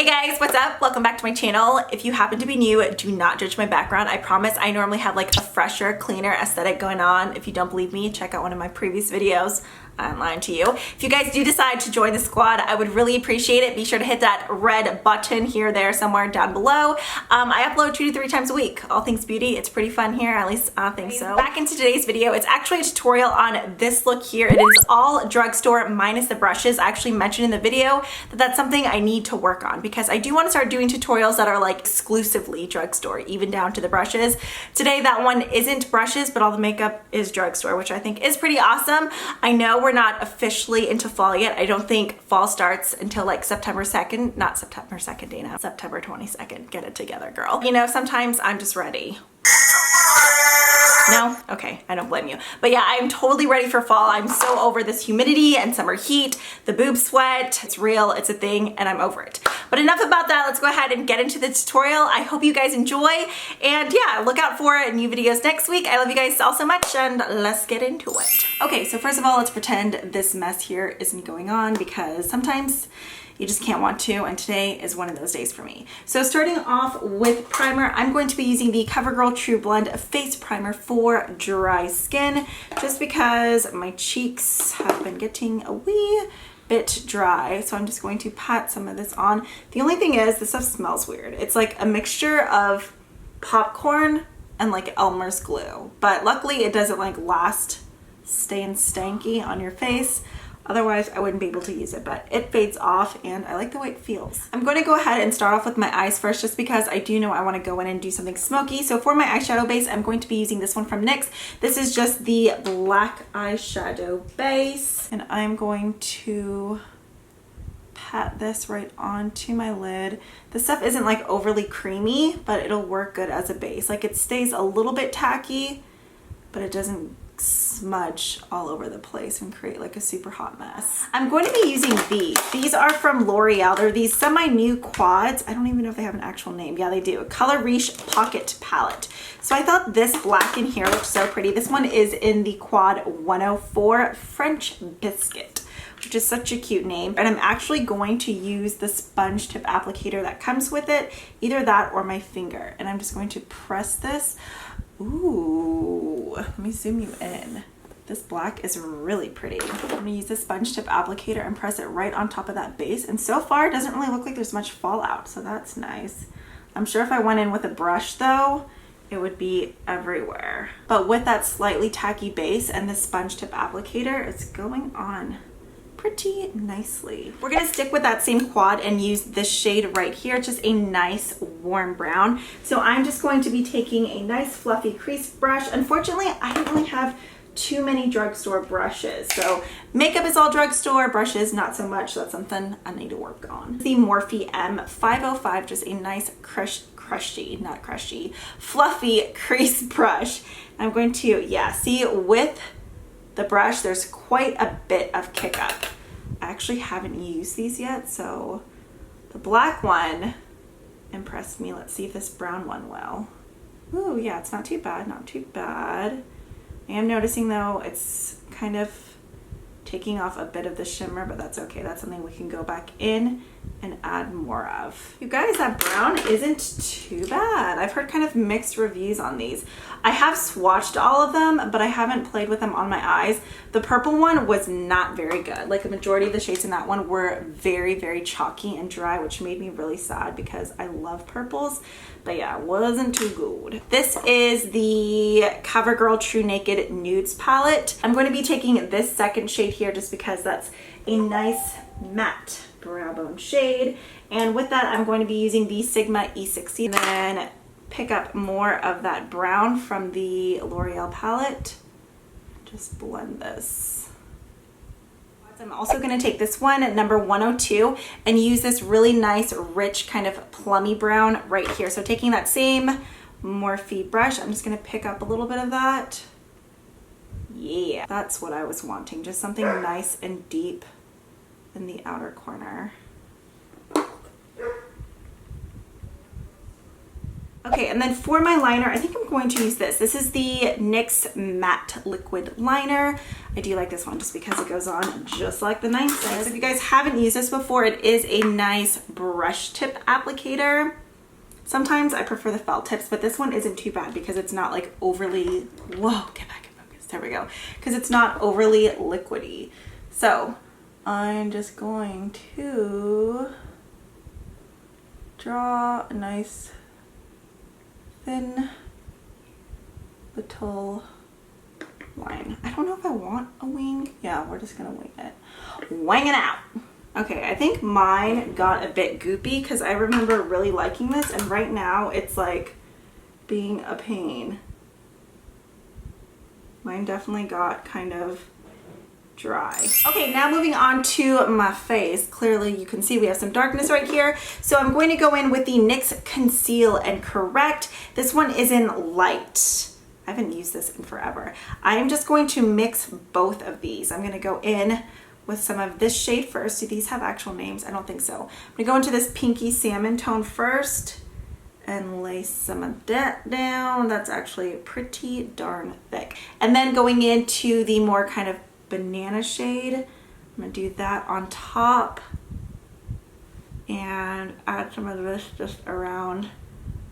Hey guys, what's up? Welcome back to my channel. If you happen to be new, do not judge my background. I promise I normally have like a fresher, cleaner aesthetic going on. If you don't believe me, check out one of my previous videos. I'm lying to you. If you guys do decide to join the squad, I would really appreciate it. Be sure to hit that red button here, there, somewhere down below. I upload 2 to 3 times a week. All things beauty. It's pretty fun here, at least I think so. Back into today's video, it's actually a tutorial on this look here. It is all drugstore minus the brushes. I actually mentioned in the video that that's something I need to work on because I do want to start doing tutorials that are like exclusively drugstore, even down to the brushes. Today, that one isn't brushes, but all the makeup is drugstore, which I think is pretty awesome. I know we're not officially into fall yet. I don't think fall starts until like September 2nd. Not September 2nd, Dana. September 22nd. Get it together, girl. You know, sometimes I'm just ready. No? Okay, I don't blame you. But yeah, I'm totally ready for fall. I'm so over this humidity and summer heat, the boob sweat. It's real, it's a thing, and I'm over it. But enough about that. Let's go ahead and get into the tutorial. I hope you guys enjoy. And yeah, look out for new videos next week. I love you guys all so much, and let's get into it. Okay, so first of all, let's pretend this mess here isn't going on because sometimes you just can't want to, and today is one of those days for me. So starting off with primer, I'm going to be using the CoverGirl True Blend Face Primer for dry skin, just because my cheeks have been getting a wee bit dry. So I'm just going to pat some of this on. The only thing is, this stuff smells weird. It's like a mixture of popcorn and like Elmer's glue, but luckily it doesn't like stay stanky on your face. Otherwise, I wouldn't be able to use it, but it fades off and I like the way it feels. I'm going to go ahead and start off with my eyes first just because I do know I want to go in and do something smoky. So for my eyeshadow base, I'm going to be using this one from NYX. This is just the black eyeshadow base, and I'm going to pat this right onto my lid. This stuff isn't like overly creamy, but it'll work good as a base. Like it stays a little bit tacky, but it doesn't smudge all over the place and create like a super hot mess. I'm going to be using these. These are from L'Oreal. They're these semi-new quads. I don't even know if they have an actual name. Yeah, they do. Color Riche Pocket Palette. So I thought this black in here looked so pretty. This one is in the quad 104 French Biscuit, which is such a cute name. And I'm actually going to use the sponge tip applicator that comes with it, either that or my finger. And I'm just going to press this. Ooh, let me zoom you in. This black is really pretty. I'm gonna use the sponge tip applicator and press it right on top of that base. And so far, it doesn't really look like there's much fallout, so that's nice. I'm sure if I went in with a brush though, it would be everywhere. But with that slightly tacky base and the sponge tip applicator, it's going on pretty nicely. We're gonna stick with that same quad and use this shade right here. It's just a nice warm brown. So I'm just going to be taking a nice fluffy crease brush. Unfortunately, I don't really have too many drugstore brushes. So makeup is all drugstore, brushes not so much. So that's something I need to work on. The Morphe M505, just a nice fluffy crease brush. I'm going to, yeah, see with the brush, there's quite a bit of kick up. I actually haven't used these yet, so the black one impressed me. Let's see if this brown one will. Ooh, yeah, it's not too bad, not too bad. I am noticing though, it's kind of taking off a bit of the shimmer, but that's okay. That's something we can go back in and add more of. You guys, that brown isn't too bad. I've heard kind of mixed reviews on these. I have swatched all of them, but I haven't played with them on my eyes. The purple one was not very good. Like the majority of the shades in that one were very, very chalky and dry, which made me really sad because I love purples. But yeah, it wasn't too good. This is the CoverGirl True Naked Nudes palette. I'm going to be taking this second shade here just because that's a nice matte brow bone shade. And with that, I'm going to be using the Sigma E60. And then pick up more of that brown from the L'Oreal palette. Just blend this. I'm also going to take this one at number 102 and use this really nice, rich kind of plummy brown right here. So taking that same Morphe brush, I'm just going to pick up a little bit of that. Yeah, that's what I was wanting. Just something nice and deep in the outer corner. Okay, and then for my liner, I think I'm going to use this. This is the NYX Matte Liquid Liner. I do like this one just because it goes on just like the name says. If you guys haven't used this before, it is a nice brush tip applicator. Sometimes I prefer the felt tips, but this one isn't too bad because it's not like overly, whoa, get back in focus, there we go. Because it's not overly liquidy. So I'm just going to draw a nice thin little line. I don't know if I want a wing. Yeah, we're just gonna wing it. Wing it out. Okay, I think mine got a bit goopy because I remember really liking this, and right now it's like being a pain. Mine definitely got kind of dry. Okay, now moving on to my face. Clearly you can see we have some darkness right here. So I'm going to go in with the NYX Conceal and Correct. This one is in light. I haven't used this in forever. I am just going to mix both of these. I'm gonna go in with some of this shade first. Do these have actual names? I don't think so. I'm gonna go into this pinky salmon tone first and lay some of that down. That's actually pretty darn thick. And then going into the more kind of banana shade, I'm gonna do that on top and add some of this just around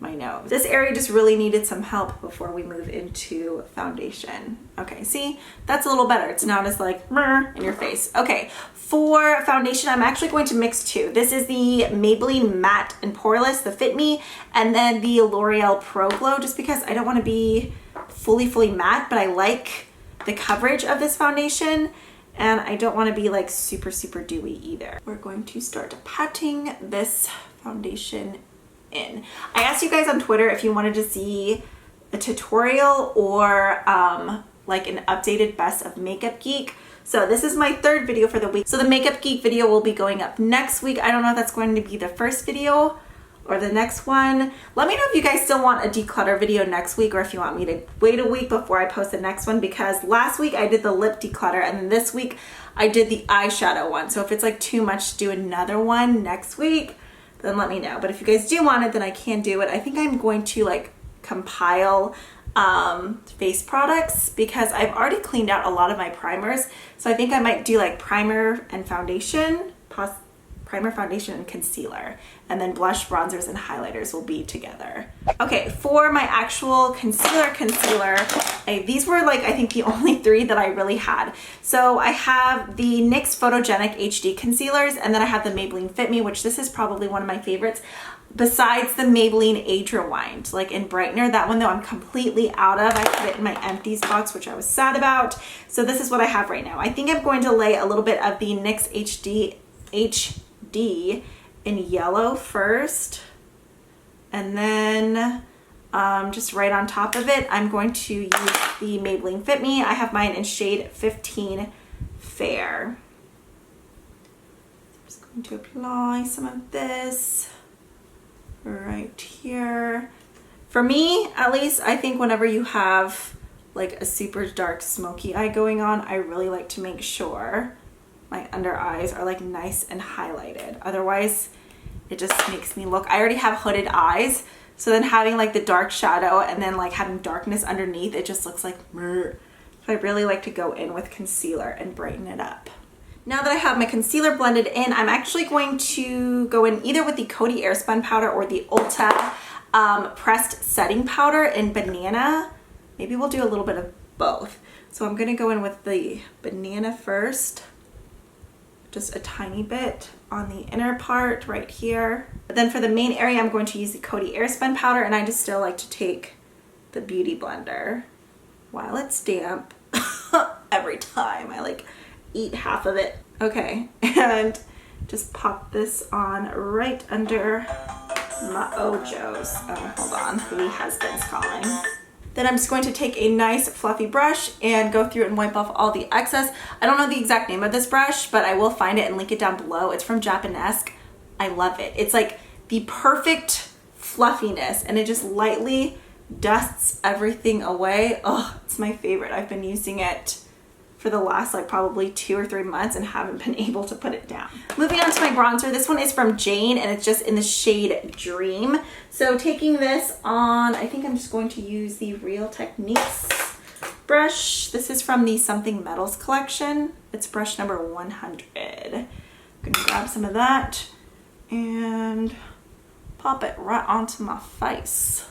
my nose. This area just really needed some help before we move into foundation. Okay, see, that's a little better. It's not as like in your face. Okay, for foundation, I'm actually going to mix two. This is the Maybelline Matte and Poreless, the Fit Me, and then the L'Oreal Pro Glow, just because I don't want to be fully matte, but I like the coverage of this foundation and I don't want to be like super dewy either. We're going to start patting this foundation in. I asked you guys on Twitter if you wanted to see a tutorial or like an updated best of Makeup Geek. So this is my third video for the week. So the Makeup Geek video will be going up next week. I don't know if that's going to be the first video or the next one. Let me know if you guys still want a declutter video next week or if you want me to wait a week before I post the next one, because last week I did the lip declutter and then this week I did the eyeshadow one. So if it's like too much to do another one next week, then let me know. But if you guys do want it, then I can do it. I think I'm going to like compile face products because I've already cleaned out a lot of my primers. So I think I might do like primer and foundation, primer, foundation, and concealer, and then blush, bronzers, and highlighters will be together. Okay, for my actual concealer, these were like, I think the only three that I really had. So I have the NYX Photogenic HD concealers, and then I have the Maybelline Fit Me, which this is probably one of my favorites, besides the Maybelline Age Rewind, like in Brightener. That one though I'm completely out of. I put it in my empties box, which I was sad about. So this is what I have right now. I think I'm going to lay a little bit of the NYX HD in yellow first, and then just right on top of it I'm going to use the Maybelline Fit Me. I have mine in shade 15 Fair. I'm just going to apply some of this right here. For me, at least, I think whenever you have like a super dark smoky eye going on, I really like to make sure my under eyes are like nice and highlighted. Otherwise, it just makes me look, I already have hooded eyes, so then having like the dark shadow and then like having darkness underneath, it just looks like meh. So I really like to go in with concealer and brighten it up. Now that I have my concealer blended in, I'm actually going to go in either with the Coty Airspun powder or the Ulta pressed setting powder in Banana. Maybe we'll do a little bit of both. So I'm gonna go in with the Banana first, just a tiny bit on the inner part right here. But then for the main area, I'm going to use the Coty Airspun powder, and I just still like to take the Beauty Blender while it's damp. Every time I like eat half of it. Okay, and just pop this on right under my ojos. Oh, hold on, the husband's calling. Then I'm just going to take a nice fluffy brush and go through and wipe off all the excess. I don't know the exact name of this brush, but I will find it and link it down below. It's from Japanesque. I love it. It's like the perfect fluffiness, and it just lightly dusts everything away. Oh, it's my favorite. I've been using it for the last like probably 2 or 3 months and haven't been able to put it down. Moving on to my bronzer. This one is from Jane and it's just in the shade Dream. So taking this on, I think I'm just going to use the Real Techniques brush. This is from the Something Metals collection. It's brush number 100. I'm gonna grab some of that and pop it right onto my face.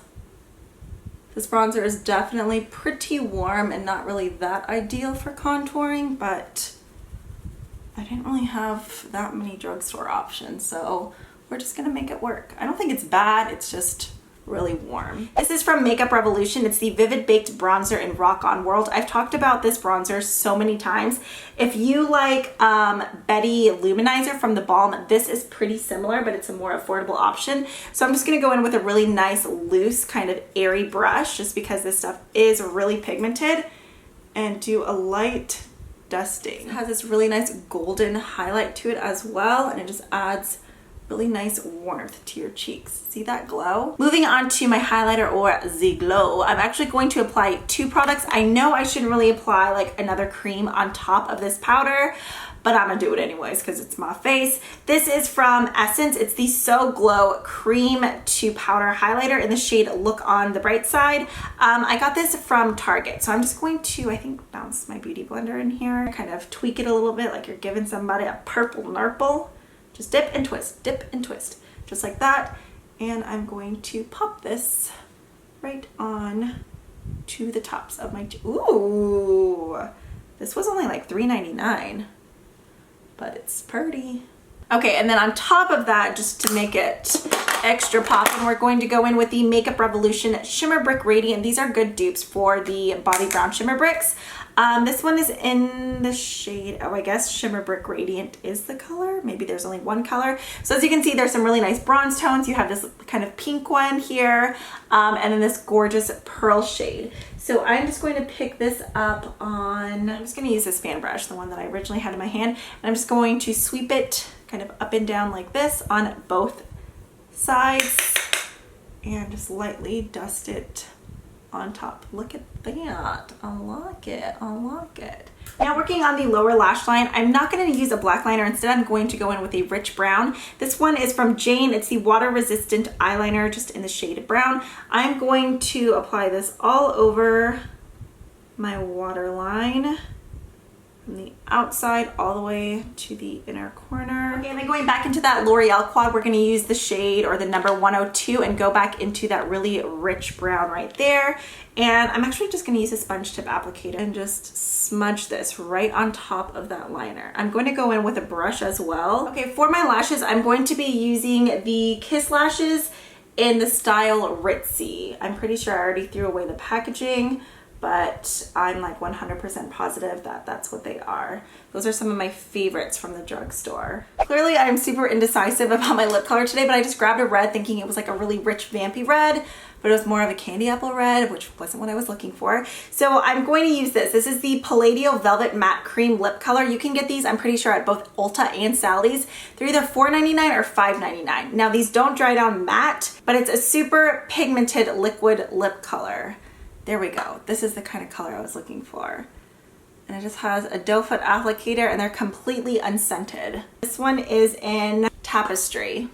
This bronzer is definitely pretty warm and not really that ideal for contouring, but I didn't really have that many drugstore options, so we're just gonna make it work. I don't think it's bad, it's just really warm. This is from Makeup Revolution. It's the Vivid Baked Bronzer in Rock On World. I've talked about this bronzer so many times. If you like Betty Luminizer from the Balm, this is pretty similar, but it's a more affordable option. So I'm just gonna go in with a really nice, loose, kind of airy brush, just because this stuff is really pigmented, and do a light dusting. It has this really nice golden highlight to it as well, and it just adds really nice warmth to your cheeks. See that glow? Moving on to my highlighter, or the glow. I'm actually going to apply 2 products. I know I shouldn't really apply like another cream on top of this powder, but I'm gonna do it anyways because it's my face. This is from Essence. It's the So Glow Cream to Powder Highlighter in the shade Look on the Bright Side. I got this from Target, so I'm just going to, I think, bounce my beauty blender in here, kind of tweak it a little bit like you're giving somebody a purple nurple. Just dip and twist, just like that. And I'm going to pop this right on to the tops of my, ooh, this was only like $3.99, but it's pretty. Okay, and then on top of that, just to make it extra poppin', we're going to go in with the Makeup Revolution Shimmer Brick Radiant. These are good dupes for the Bobbi Brown Shimmer Bricks. This one is in the shade, oh, I guess Shimmer Brick Radiant is the color. Maybe there's only one color. So as you can see, there's some really nice bronze tones. You have this kind of pink one here, and then this gorgeous pearl shade. So I'm just going to pick this up on, I'm just going to use this fan brush, the one that I originally had in my hand, and I'm just going to sweep it kind of up and down like this on both sides and just lightly dust it on top. Look at that. I like it. I like it. Now working on the lower lash line, I'm not going to use a black liner. Instead, I'm going to go in with a rich brown. This one is from Jane. It's the water resistant eyeliner, just in the shade of brown. I'm going to apply this all over my waterline, from the outside all the way to the inner corner. Okay, and then going back into that L'Oreal quad, we're going to use the shade, or the number 102, and go back into that really rich brown right there. And I'm actually just going to use a sponge tip applicator and just smudge this right on top of that liner. I'm going to go in with a brush as well. Okay, for my lashes, I'm going to be using the Kiss lashes in the style Ritzy. I'm pretty sure I already threw away the packaging, but I'm like 100% positive that that's what they are. Those are some of my favorites from the drugstore. Clearly I'm super indecisive about my lip color today, but I just grabbed a red thinking it was like a really rich vampy red, but it was more of a candy apple red, which wasn't what I was looking for. So I'm going to use this. This is the Palladio Velvet Matte Cream Lip Color. You can get these, I'm pretty sure, at both Ulta and Sally's. They're either $4.99 or $5.99. Now these don't dry down matte, but it's a super pigmented liquid lip color. There we go. This is the kind of color I was looking for. And it just has a doe foot applicator, and they're completely unscented. This one is in Tapestry.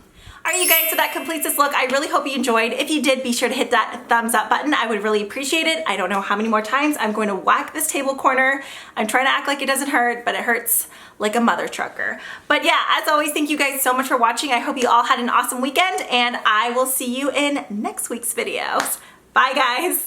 All right, you guys, so that completes this look. I really hope you enjoyed. If you did, be sure to hit that thumbs up button. I would really appreciate it. I don't know how many more times I'm going to whack this table corner. I'm trying to act like it doesn't hurt, but it hurts like a mother trucker. But yeah, as always, thank you guys so much for watching. I hope you all had an awesome weekend, and I will see you in next week's videos. Bye, guys.